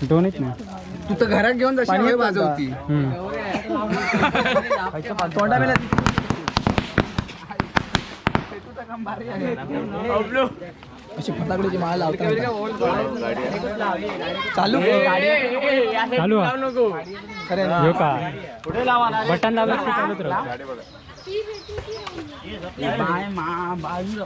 दोन्हीच ना तू तर घरात घेऊन जाशील वाजवती तोंडाला अशी फटाकड्याची माळ लावता चालू चालू हो का बटन दाबलं की चालूच राहतो बाय मा बाजू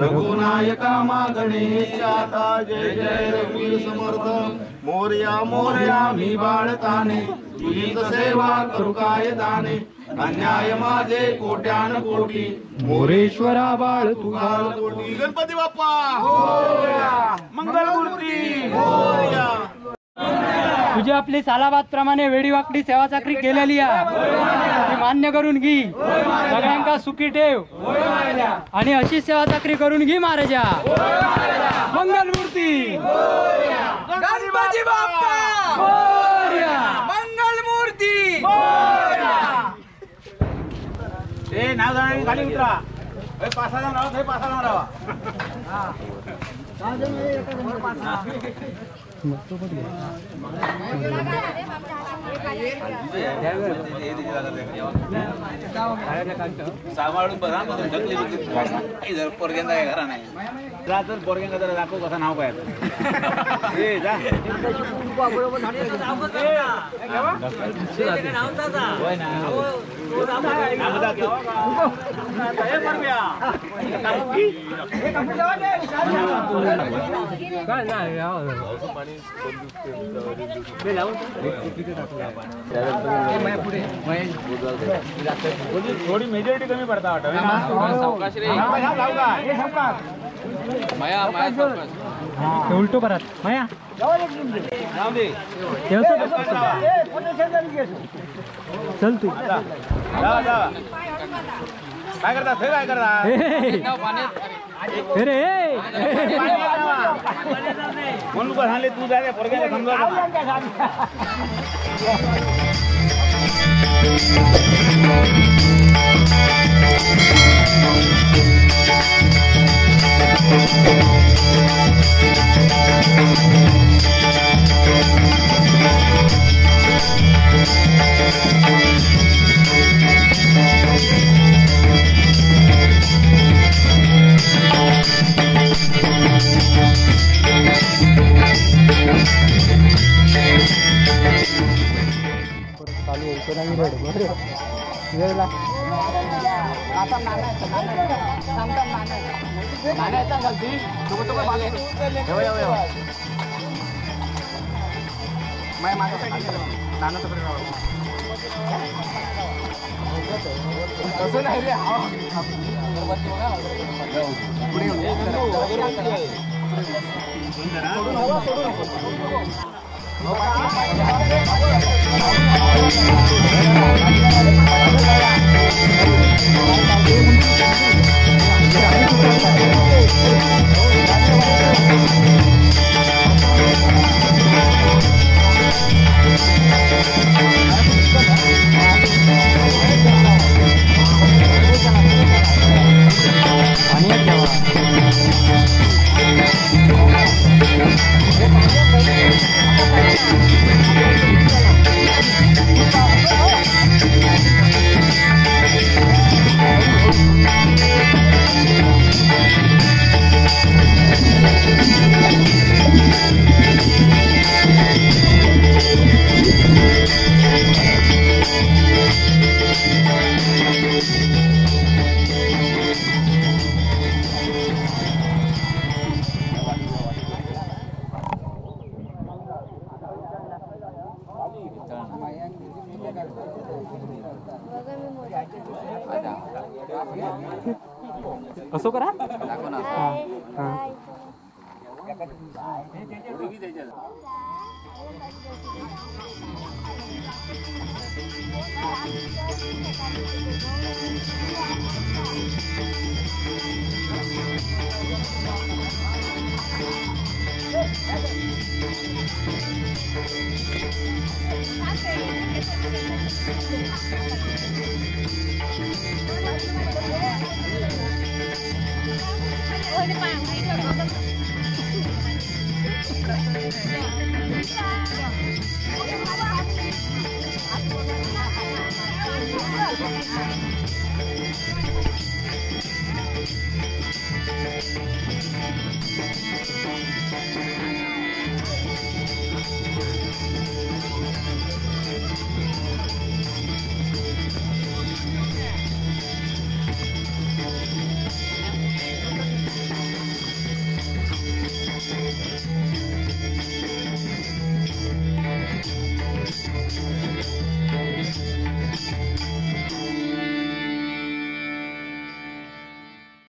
रघुनायका मागणे आता जय जय रघुवीर समर्थ मोरया मोरया मी बाळताने तुझीच सेवा करू काय दाने अन्याय माझे कोट्यान कोटी मोरेश्वरा बाळ तुझा कोटी गणपती बाप्पा मंगलमूर्ती मोरया. तुझी आपली सालाबाद प्रमाणे वेडीवाकडी सेवा चाकरी केलेली आहे ती मान्य करून घे. सगळ्यांका सुखी ठेव आणि अशी सेवा चाकरी करून घे महाराजा. मंगलमूर्ती गणपती बाप्पा मंगलमूर्ती. ए नाव जाणारी खाली उतरा. 5-6 जण राहा. 5-6 जण राहा. सांभाळून बघा ढकली जर पोरग्यांदा घरा नाही जा तर पोरग्यांना जरा दाखव कसं नाव काय जा थोडी मेजॉरिटी कमी पडता वाटत. उलटो परत माया चल तू काय करता काय करता अरे म्हणून झाले तू जाय पोरग्याला समजा. असो करा